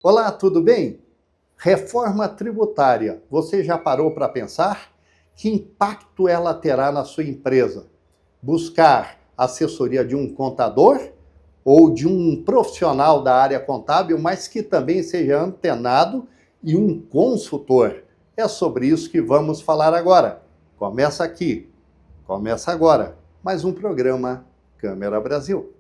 Olá, tudo bem? Reforma tributária. Você já parou para pensar? Que impacto ela terá na sua empresa? Buscar assessoria de um contador ou de um profissional da área contábil, mas que também seja antenado e um consultor? É sobre isso que vamos falar agora. Começa aqui, começa agora, mais um programa Câmera Brasil.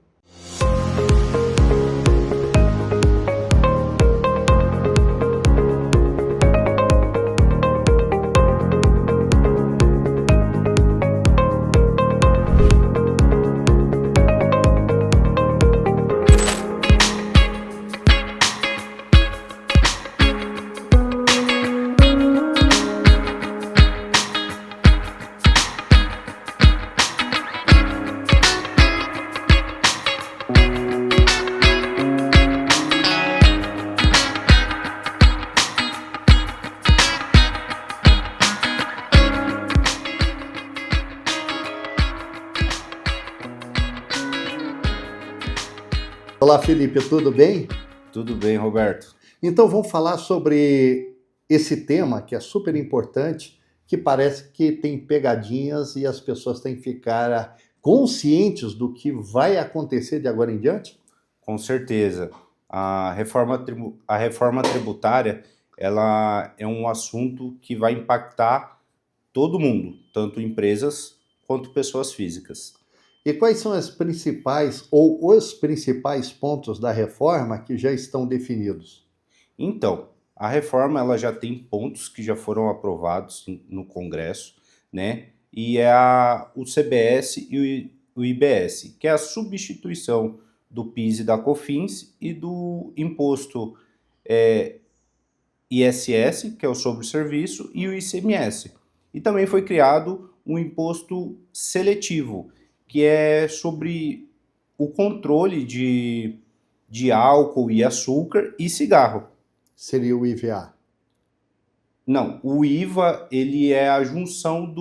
Olá, Felipe, tudo bem? Tudo bem, Roberto. Então vamos falar sobre esse tema que é super importante, que parece que tem pegadinhas e as pessoas têm que ficar conscientes do que vai acontecer de agora em diante? Com certeza. A reforma tributária, ela é um assunto que vai impactar todo mundo, tanto empresas quanto pessoas físicas. E quais são as principais ou os principais pontos da reforma que já estão definidos? Então, a reforma ela já tem pontos que já foram aprovados no Congresso, né? E é o CBS e o IBS, que é a substituição do PIS e da COFINS e do imposto ISS, que é o sobre serviço, e o ICMS. E também foi criado um imposto seletivo, que é sobre o controle de álcool e açúcar e cigarro. Seria o IVA. Não, o IVA, ele é a junção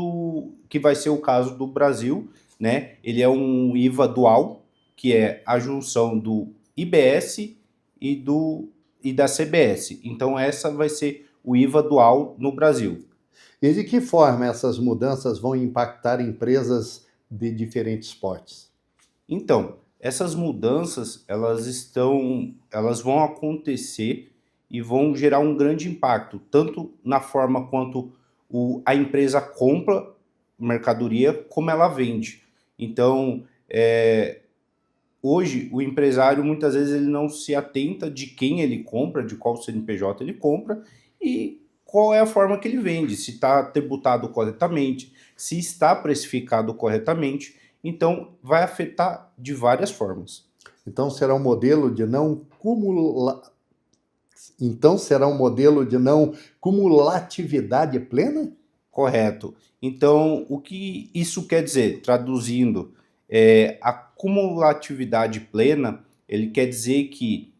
que vai ser o caso do Brasil, né? Ele é um IVA dual, que é a junção do IBS e da CBS. Então essa vai ser o IVA dual no Brasil. E de que forma essas mudanças vão impactar empresas de diferentes portes? Então, essas mudanças, elas vão acontecer e vão gerar um grande impacto, tanto na forma quanto a empresa compra mercadoria, como ela vende. Então, hoje, o empresário, muitas vezes, ele não se atenta de quem ele compra, de qual CNPJ ele compra e qual é a forma que ele vende, se está tributado corretamente, se está precificado corretamente. Então, vai afetar de várias formas. Então será um modelo de não cumulatividade plena? Correto. Então, o que isso quer dizer? Traduzindo, a cumulatividade plena, ele quer dizer que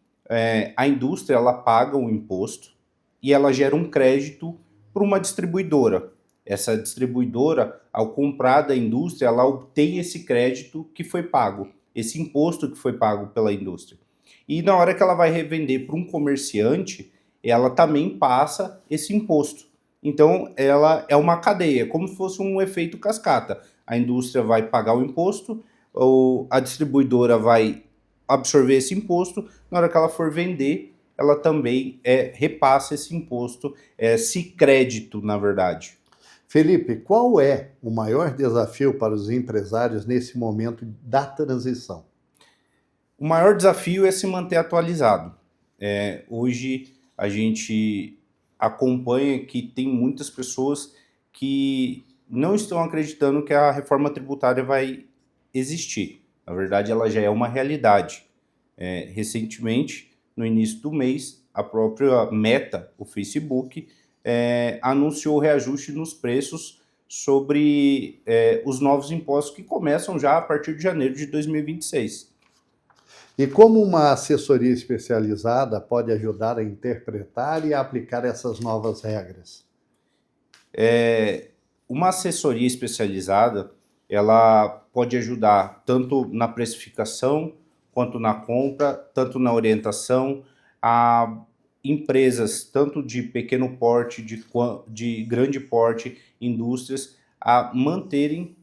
a indústria ela paga um imposto e ela gera um crédito para uma distribuidora. Essa distribuidora, ao comprar da indústria, ela obtém esse crédito que foi pago, esse imposto que foi pago pela indústria. E na hora que ela vai revender para um comerciante, ela também passa esse imposto. Então, ela é uma cadeia, como se fosse um efeito cascata. A indústria vai pagar o imposto, ou a distribuidora vai absorver esse imposto, na hora que ela for vender, ela também repassa esse imposto, esse crédito, na verdade. Felipe, qual é o maior desafio para os empresários nesse momento da transição? O maior desafio é se manter atualizado. Hoje a gente acompanha que tem muitas pessoas que não estão acreditando que a reforma tributária vai existir. Na verdade, ela já é uma realidade. Recentemente, no início do mês, a própria Meta, o Facebook, anunciou reajuste nos preços sobre os novos impostos que começam já a partir de janeiro de 2026. E como uma assessoria especializada pode ajudar a interpretar e a aplicar essas novas regras? Uma assessoria especializada, ela pode ajudar tanto na precificação, quanto na compra, tanto na orientação, a empresas, tanto de pequeno porte, de grande porte, indústrias, a manterem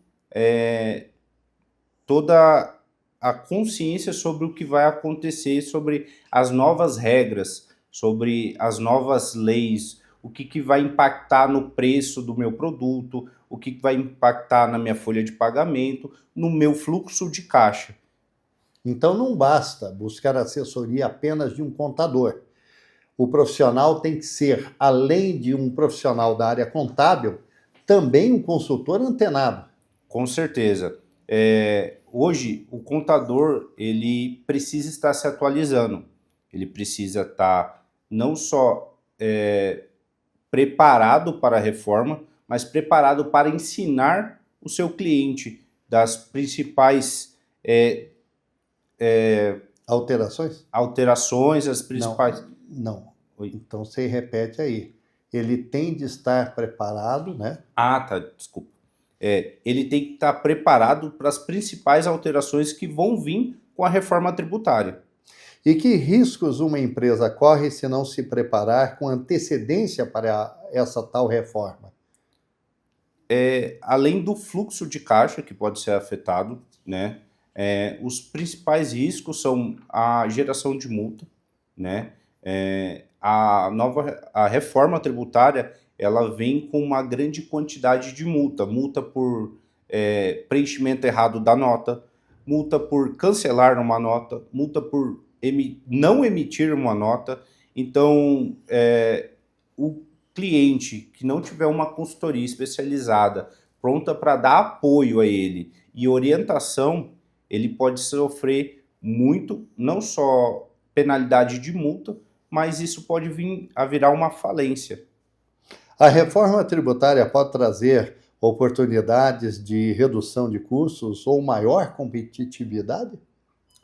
toda a consciência sobre o que vai acontecer, sobre as novas regras, sobre as novas leis, o que vai impactar no preço do meu produto, o que vai impactar na minha folha de pagamento, no meu fluxo de caixa. Então não basta buscar assessoria apenas de um contador. O profissional tem que ser, além de um profissional da área contábil, também um consultor antenado. Com certeza. Hoje, o contador ele precisa estar se atualizando. Ele precisa estar não só preparado para a reforma, mas preparado para ensinar o seu cliente das principais alterações, as principais... Não. Oi. Então você repete aí. Ele tem de estar preparado, né? Ah, tá, desculpa. Ele tem que estar preparado para as principais alterações que vão vir com a reforma tributária. E que riscos uma empresa corre se não se preparar com antecedência para essa tal reforma? Além do fluxo de caixa que pode ser afetado, né? Os principais riscos são a geração de multa, né? A reforma tributária ela vem com uma grande quantidade de multa por preenchimento errado da nota, multa por cancelar uma nota, multa por não emitir uma nota. Então, o cliente que não tiver uma consultoria especializada pronta para dar apoio a ele e orientação, ele pode sofrer muito, não só penalidade de multa, mas isso pode vir a virar uma falência. A reforma tributária pode trazer oportunidades de redução de custos ou maior competitividade?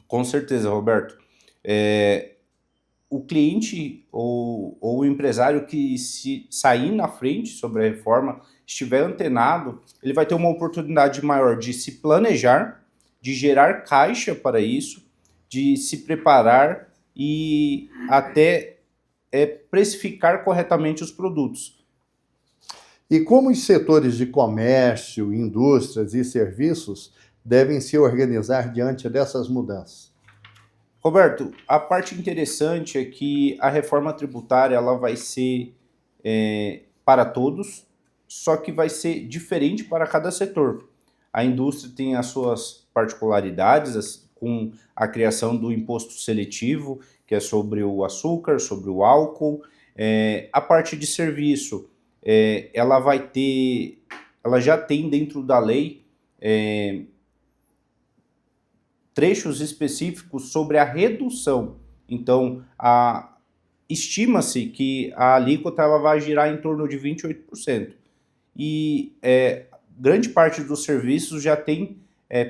Com certeza, Roberto. O cliente ou o empresário que se sair na frente sobre a reforma, estiver antenado, ele vai ter uma oportunidade maior de se planejar, de gerar caixa para isso, de se preparar e até precificar corretamente os produtos. E como os setores de comércio, indústrias e serviços devem se organizar diante dessas mudanças? Roberto, a parte interessante é que a reforma tributária ela vai ser para todos, só que vai ser diferente para cada setor. A indústria tem as suas particularidades, com a criação do imposto seletivo, que é sobre o açúcar, sobre o álcool. A parte de serviço, ela já tem dentro da lei trechos específicos sobre a redução. Então, estima-se que a alíquota ela vai girar em torno de 28%. E grande parte dos serviços já tem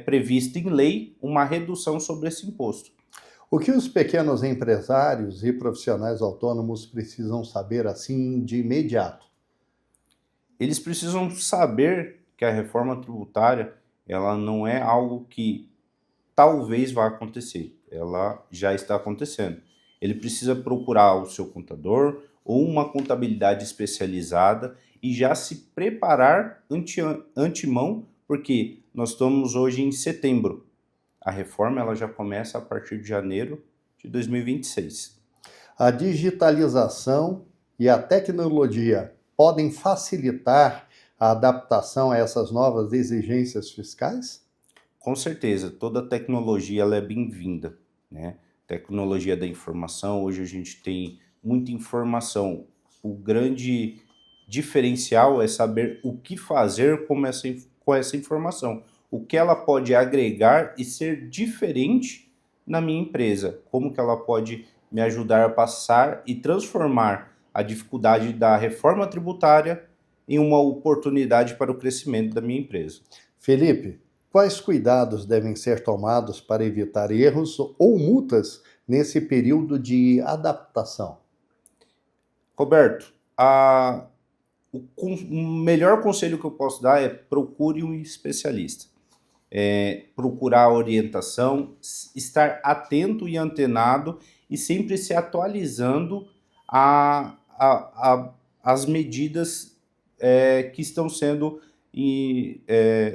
previsto em lei uma redução sobre esse imposto. O que os pequenos empresários e profissionais autônomos precisam saber assim de imediato? Eles precisam saber que a reforma tributária ela não é algo que talvez vá acontecer, ela já está acontecendo. Ele precisa procurar o seu contador ou uma contabilidade especializada e já se preparar antemão, porque nós estamos hoje em setembro. A reforma ela já começa a partir de janeiro de 2026. A digitalização e a tecnologia podem facilitar a adaptação a essas novas exigências fiscais? Com certeza, toda tecnologia ela é bem-vinda, né? Tecnologia da informação, hoje a gente tem muita informação. O grande diferencial é saber o que fazer com essa informação. O que ela pode agregar e ser diferente na minha empresa. Como que ela pode me ajudar a passar e transformar a dificuldade da reforma tributária em uma oportunidade para o crescimento da minha empresa. Felipe, quais cuidados devem ser tomados para evitar erros ou multas nesse período de adaptação? Roberto, o melhor conselho que eu posso dar é procure um especialista. Procurar orientação, estar atento e antenado e sempre se atualizando as medidas que estão sendo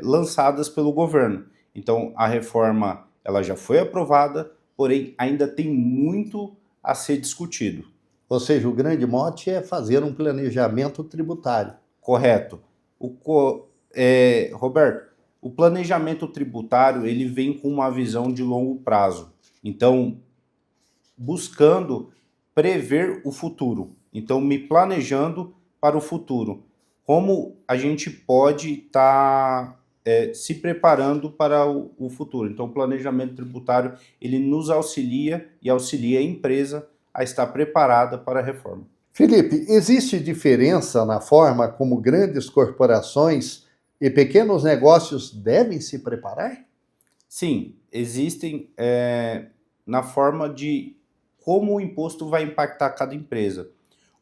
lançadas pelo governo. Então, a reforma ela já foi aprovada, porém ainda tem muito a ser discutido. Ou seja, o grande mote é fazer um planejamento tributário. Correto. Roberto, o planejamento tributário ele vem com uma visão de longo prazo. Então, buscando prever o futuro. Então, me planejando para o futuro. Como a gente pode estar se preparando para o futuro. Então, o planejamento tributário ele nos auxilia e auxilia a empresa a estar preparada para a reforma. Felipe, existe diferença na forma como grandes corporações e pequenos negócios devem se preparar? Sim, existem na forma de como o imposto vai impactar cada empresa.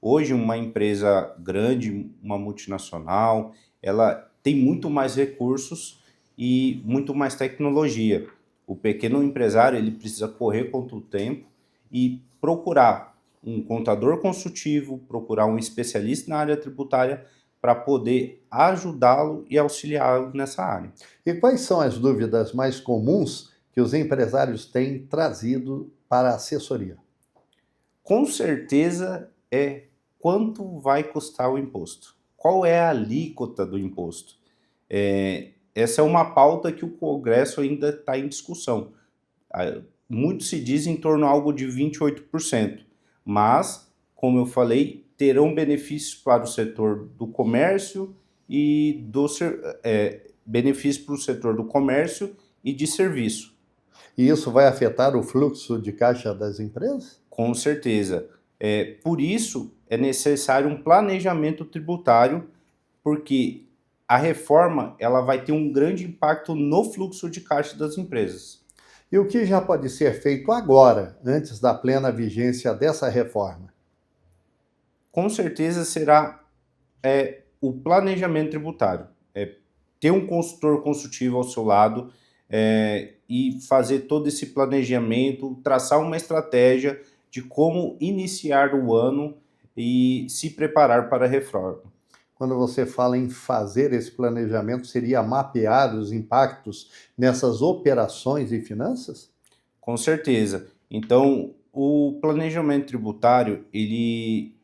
Hoje, uma empresa grande, uma multinacional, ela tem muito mais recursos e muito mais tecnologia. O pequeno empresário ele precisa correr contra o tempo e procurar um contador consultivo, procurar um especialista na área tributária para poder ajudá-lo e auxiliá-lo nessa área. E quais são as dúvidas mais comuns que os empresários têm trazido para a assessoria? Com certeza quanto vai custar o imposto. Qual é a alíquota do imposto? Essa é uma pauta que o Congresso ainda está em discussão. Muito se diz em torno a algo de 28%, mas, como eu falei, terão benefícios para o setor do comércio e benefícios para o setor do comércio e de serviço. E isso vai afetar o fluxo de caixa das empresas? Com certeza. Por isso, é necessário um planejamento tributário, porque a reforma ela vai ter um grande impacto no fluxo de caixa das empresas. E o que já pode ser feito agora, antes da plena vigência dessa reforma? Com certeza será o planejamento tributário. Ter um consultor consultivo ao seu lado e fazer todo esse planejamento, traçar uma estratégia de como iniciar o ano e se preparar para a reforma. Quando você fala em fazer esse planejamento, seria mapear os impactos nessas operações e finanças? Com certeza. Então, o planejamento tributário, ele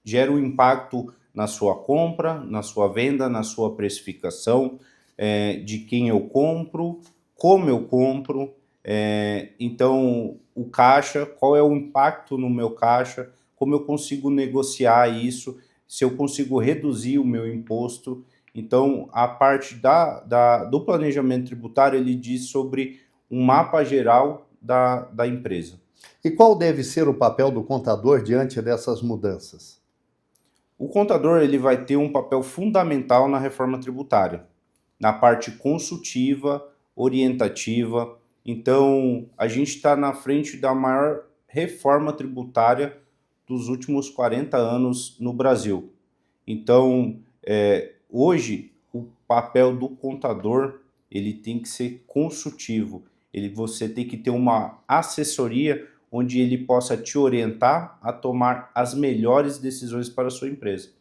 gera um impacto na sua compra, na sua venda, na sua precificação, de quem eu compro, como eu compro, então o caixa, qual é o impacto no meu caixa, como eu consigo negociar isso, se eu consigo reduzir o meu imposto. Então, a parte do planejamento tributário, ele diz sobre um mapa geral da empresa. E qual deve ser o papel do contador diante dessas mudanças? O contador ele vai ter um papel fundamental na reforma tributária, na parte consultiva, orientativa. Então, a gente está na frente da maior reforma tributária dos últimos 40 anos no Brasil. Então, hoje, o papel do contador ele tem que ser consultivo. Você tem que ter uma assessoria onde ele possa te orientar a tomar as melhores decisões para a sua empresa.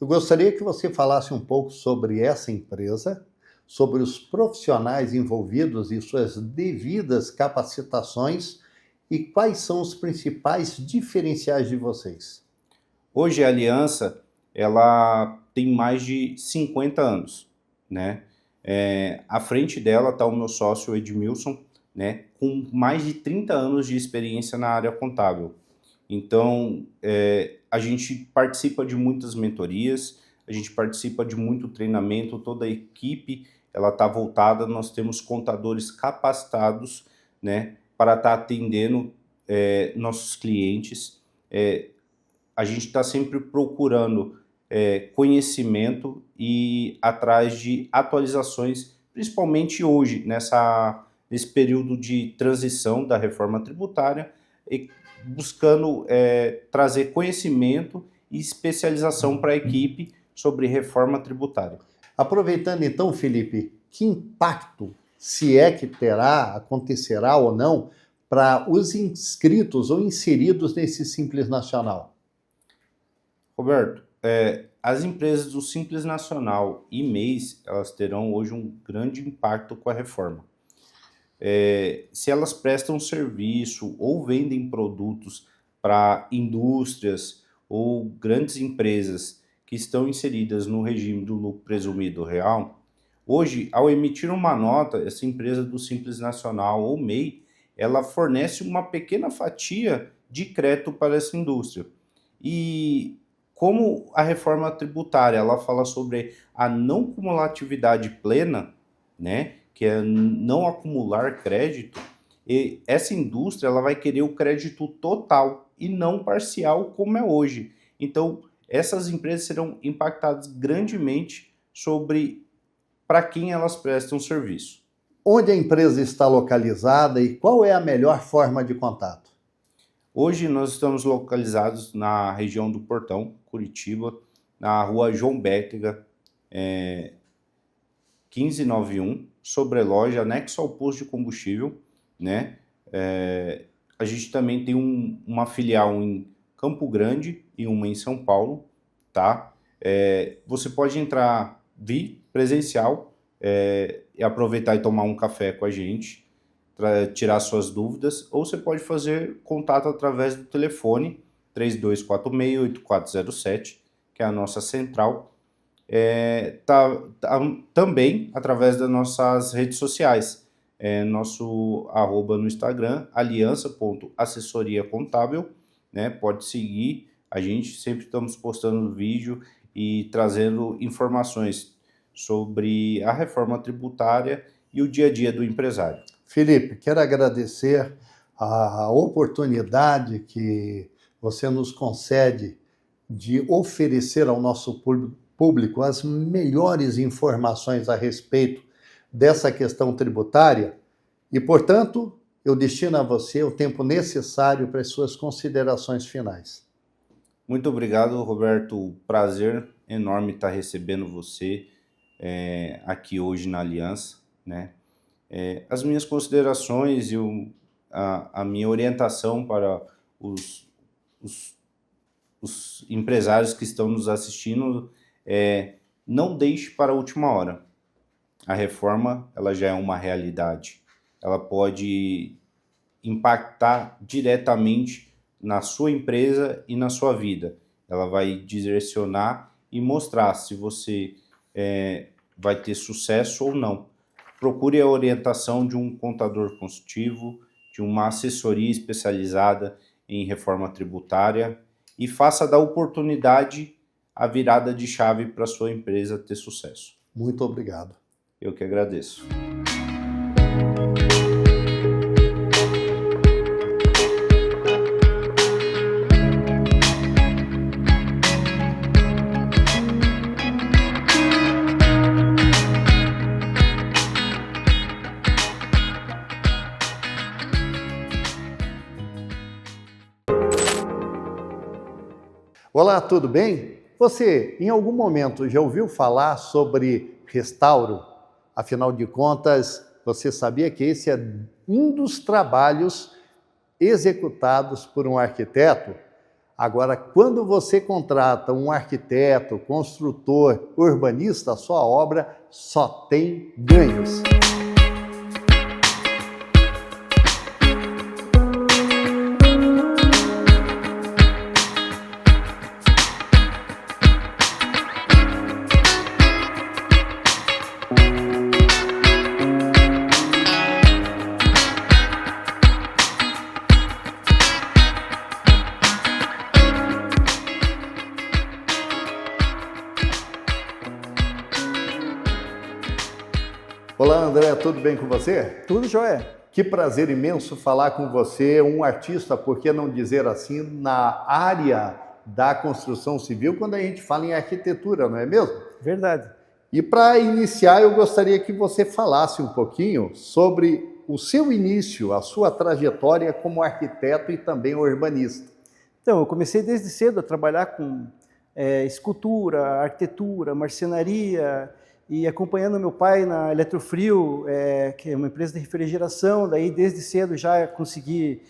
Eu gostaria que você falasse um pouco sobre essa empresa, sobre os profissionais envolvidos e suas devidas capacitações e quais são os principais diferenciais de vocês. Hoje a Aliança ela tem mais de 50 anos, né? À frente dela está o meu sócio Edmilson, né, com mais de 30 anos de experiência na área contábil. Então, a gente participa de muitas mentorias, a gente participa de muito treinamento, toda a equipe ela está voltada, nós temos contadores capacitados, né, para estar atendendo nossos clientes. A gente está sempre procurando conhecimento e atrás de atualizações, principalmente hoje, nesse período de transição da reforma tributária, e buscando trazer conhecimento e especialização para a equipe sobre reforma tributária. Aproveitando então, Felipe, que impacto, se é que terá, acontecerá ou não, para os inscritos ou inseridos nesse Simples Nacional? Roberto, as empresas do Simples Nacional e MEI, elas terão hoje um grande impacto com a reforma. Se elas prestam serviço ou vendem produtos para indústrias ou grandes empresas que estão inseridas no regime do lucro presumido real, hoje, ao emitir uma nota, essa empresa do Simples Nacional ou MEI, ela fornece uma pequena fatia de crédito para essa indústria. E como a reforma tributária ela fala sobre a não cumulatividade plena, né, que é não acumular crédito, e essa indústria ela vai querer o crédito total e não parcial como é hoje. Então, essas empresas serão impactadas grandemente sobre para quem elas prestam serviço. Onde a empresa está localizada e qual é a melhor forma de contato? Hoje nós estamos localizados na região do Portão, Curitiba, na rua João Bétega, 1591, sobreloja, anexo ao posto de combustível, né? A gente também tem uma filial em Campo Grande e uma em São Paulo, tá? Você pode vir presencial e aproveitar e tomar um café com a gente, para tirar suas dúvidas, ou você pode fazer contato através do telefone 3246-8407, que é a nossa central, também através das nossas redes sociais, nosso @ no Instagram, aliança.assessoriacontábil, né? Pode seguir, a gente sempre estamos postando vídeo e trazendo informações sobre a reforma tributária e o dia a dia do empresário. Felipe, quero agradecer a oportunidade que você nos concede de oferecer ao nosso público as melhores informações a respeito dessa questão tributária e, portanto, eu destino a você o tempo necessário para as suas considerações finais. Muito obrigado, Roberto. Prazer enorme estar recebendo você aqui hoje na Aliança, né? As minhas considerações e a minha orientação para os empresários que estão nos assistindo não deixe para a última hora. A reforma ela já é uma realidade. Ela pode impactar diretamente na sua empresa e na sua vida. Ela vai direcionar e mostrar se você vai ter sucesso ou não. Procure a orientação de um contador consultivo, de uma assessoria especializada em reforma tributária e faça da oportunidade a virada de chave para a sua empresa ter sucesso. Muito obrigado. Eu que agradeço. Olá, tudo bem? Você, em algum momento, já ouviu falar sobre restauro? Afinal de contas, você sabia que esse é um dos trabalhos executados por um arquiteto? Agora, quando você contrata um arquiteto, construtor, urbanista, a sua obra só tem ganhos. Olá, André, tudo bem com você? Tudo jóia. Que prazer imenso falar com você, um artista, por que não dizer assim, na área da construção civil, quando a gente fala em arquitetura, não é mesmo? Verdade. E para iniciar, eu gostaria que você falasse um pouquinho sobre o seu início, a sua trajetória como arquiteto e também urbanista. Então, eu comecei desde cedo a trabalhar com escultura, arquitetura, marcenaria, e acompanhando meu pai na Eletrofrio, que é uma empresa de refrigeração. Daí desde cedo já consegui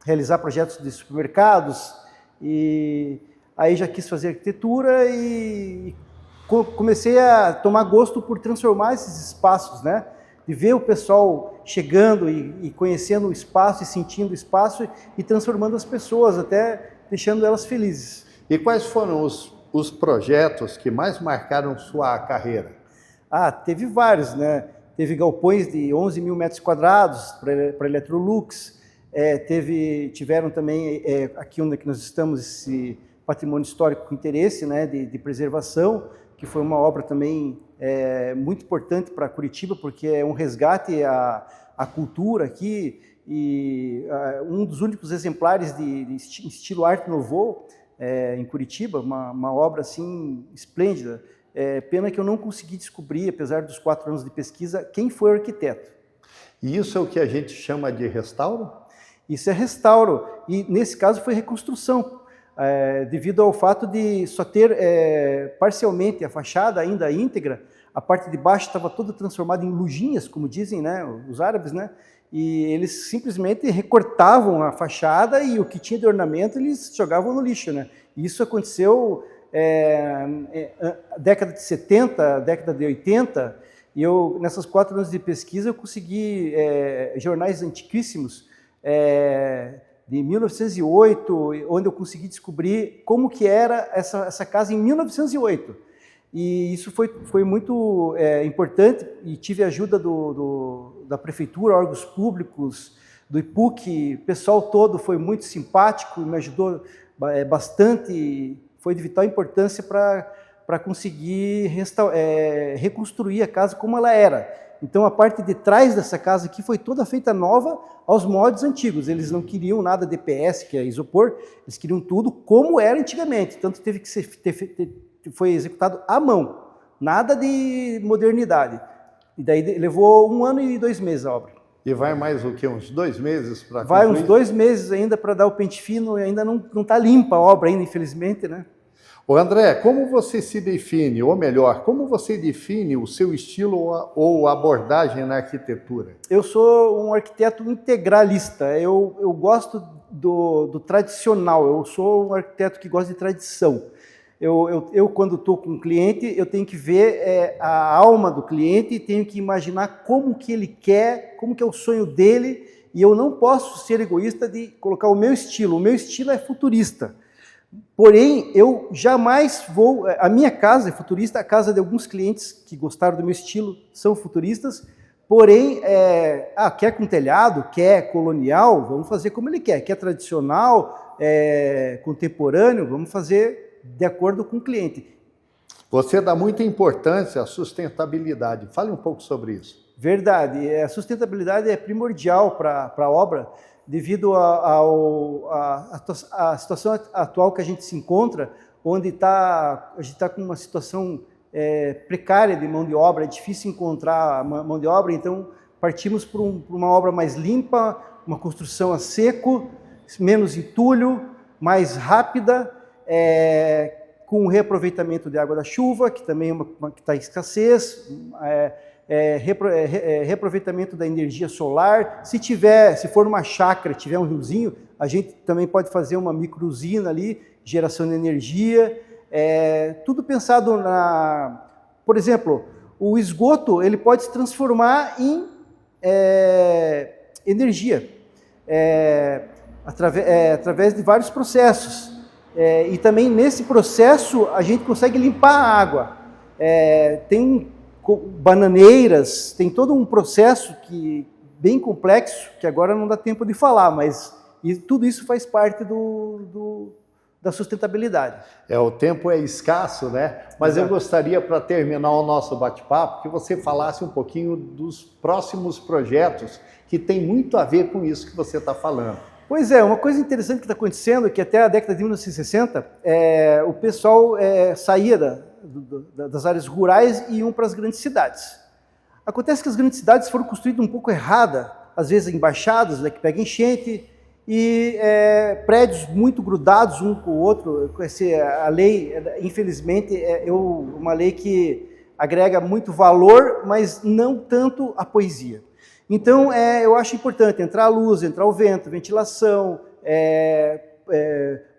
realizar projetos de supermercados E aí já quis fazer arquitetura e comecei a tomar gosto por transformar esses espaços, né? De ver o pessoal chegando e conhecendo o espaço e sentindo o espaço e transformando as pessoas, até deixando elas felizes. E quais foram os projetos que mais marcaram sua carreira? Teve vários, né? Teve galpões de 11 mil metros quadrados para Electrolux, tiveram também, aqui onde nós estamos, esse patrimônio histórico com interesse, né, de preservação, que foi uma obra também muito importante para Curitiba, porque é um resgate à cultura aqui, e um dos únicos exemplares de estilo Art Nouveau em Curitiba, uma obra assim esplêndida. Pena que eu não consegui descobrir, apesar dos 4 anos de pesquisa, quem foi o arquiteto. E isso é o que a gente chama de restauro? Isso é restauro, e nesse caso foi reconstrução, devido ao fato de só ter parcialmente a fachada ainda íntegra. A parte de baixo estava toda transformada em lujinhas, como dizem, né, os árabes, né? E eles simplesmente recortavam a fachada e o que tinha de ornamento eles jogavam no lixo, né? E isso aconteceu década de 70, década de 80, e eu, nessas 4 anos de pesquisa, eu consegui jornais antiquíssimos de 1908, onde eu consegui descobrir como que era essa casa em 1908. E isso foi muito importante, e tive a ajuda da prefeitura, órgãos públicos, do IPUC, o pessoal todo foi muito simpático, me ajudou bastante, foi de vital importância para conseguir reconstruir a casa como ela era. Então a parte de trás dessa casa aqui foi toda feita nova aos moldes antigos. Eles não queriam nada DPS, que é isopor, eles queriam tudo como era antigamente. Tanto teve que foi executado à mão, nada de modernidade. E daí levou 1 ano e 2 meses a obra. E vai mais o quê? Uns 2 meses para Vai uns 2 meses ainda para dar o pente fino, e ainda não está limpa a obra ainda, infelizmente, né? Ô André, como você se define, ou melhor, como você define o seu estilo ou abordagem na arquitetura? Eu sou um arquiteto integralista, eu gosto do tradicional, eu sou um arquiteto que gosta de tradição. Eu quando estou com um cliente, eu tenho que ver a alma do cliente, tenho que imaginar como que ele quer, como que é o sonho dele, e eu não posso ser egoísta de colocar o meu estilo. O meu estilo é futurista. Porém, eu jamais vou... A minha casa é futurista, a casa de alguns clientes que gostaram do meu estilo são futuristas, porém, quer com telhado, quer colonial, vamos fazer como ele quer. Quer tradicional, contemporâneo, vamos fazer de acordo com o cliente. Você dá muita importância à sustentabilidade. Fale um pouco sobre isso. Verdade. A sustentabilidade é primordial para a obra, devido à situação atual que a gente se encontra, onde a gente está com uma situação precária de mão de obra, é difícil encontrar mão de obra, então partimos por uma obra mais limpa, uma construção a seco, menos entulho, mais rápida, com o reaproveitamento de água da chuva, que também está em escassez, reaproveitamento da energia solar. Se for uma chácara, tiver um riozinho, a gente também pode fazer uma micro-usina ali, geração de energia, tudo pensado por exemplo, o esgoto ele pode se transformar em energia, através de vários processos. E também nesse processo a gente consegue limpar a água. Tem bananeiras, tem todo um processo bem complexo, que agora não dá tempo de falar, mas tudo isso faz parte da sustentabilidade. O tempo é escasso, né? Mas eu gostaria, para terminar o nosso bate-papo, que você falasse um pouquinho dos próximos projetos que tem muito a ver com isso que você está falando. Pois é, uma coisa interessante que está acontecendo é que até a década de 1960, o pessoal saía das áreas rurais e iam para as grandes cidades. Acontece que as grandes cidades foram construídas um pouco errada, às vezes embaixadas, que pega enchente, e prédios muito grudados um com o outro. A lei, infelizmente, uma lei que agrega muito valor, mas não tanto a poesia. Então, eu acho importante entrar a luz, entrar o vento, ventilação,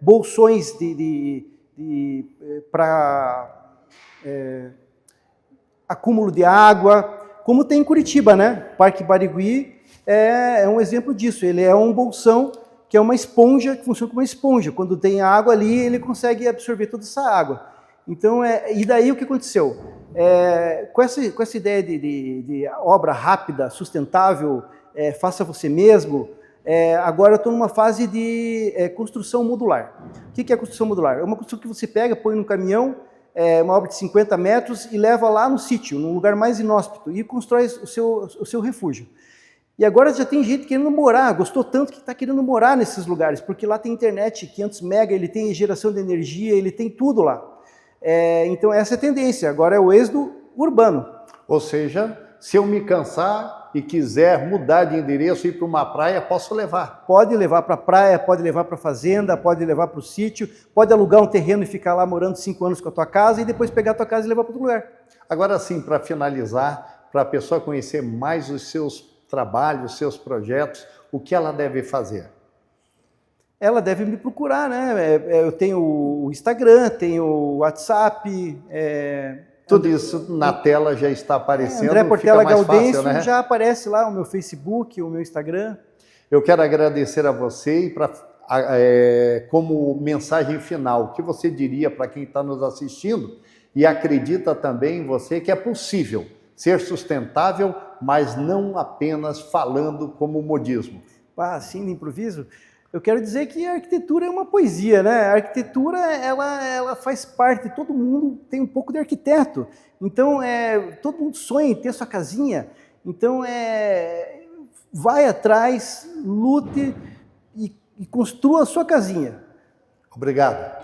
bolsões para acúmulo de água, como tem em Curitiba, né? Parque Barigui é um exemplo disso. Ele é um bolsão que é uma esponja, que funciona como uma esponja. Quando tem água ali, ele consegue absorver toda essa água. Então, e daí o que aconteceu? Com essa ideia de obra rápida, sustentável, faça você mesmo, agora eu estou numa fase de construção modular. O que é construção modular? É uma construção que você pega, põe no caminhão, uma obra de 50 metros e leva lá no sítio, num lugar mais inóspito, e constrói o seu refúgio. E agora já tem gente querendo morar, gostou tanto que está querendo morar nesses lugares, porque lá tem internet, 500 mega, ele tem geração de energia, ele tem tudo lá. Então essa é a tendência, agora é o êxodo urbano. Ou seja, se eu me cansar e quiser mudar de endereço e ir para uma praia, posso levar? Pode levar para a praia, pode levar para a fazenda, pode levar para o sítio, pode alugar um terreno e ficar lá morando 5 anos com a tua casa e depois pegar a tua casa e levar para outro lugar. Agora sim, para finalizar, para a pessoa conhecer mais os seus trabalhos, os seus projetos, o que ela deve fazer? Ela deve me procurar, né? Eu tenho o Instagram, tenho o WhatsApp. Tudo isso na tela já está aparecendo. André Portela Gaudêncio, fácil, né? Já aparece lá o meu Facebook, o meu Instagram. Eu quero agradecer a você e como mensagem final, o que você diria para quem está nos assistindo e acredita também em você que é possível ser sustentável, mas não apenas falando como modismo? Assim, de improviso, eu quero dizer que a arquitetura é uma poesia, né? A arquitetura, ela faz parte, todo mundo tem um pouco de arquiteto. Então, todo mundo sonha em ter sua casinha. Então, vai atrás, lute e construa a sua casinha. Obrigado.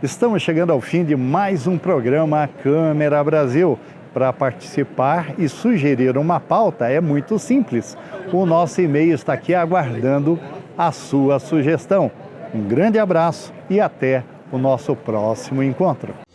Estamos chegando ao fim de mais um programa Câmera Brasil. Para participar e sugerir uma pauta é muito simples. O nosso e-mail está aqui aguardando a sua sugestão. Um grande abraço e até o nosso próximo encontro.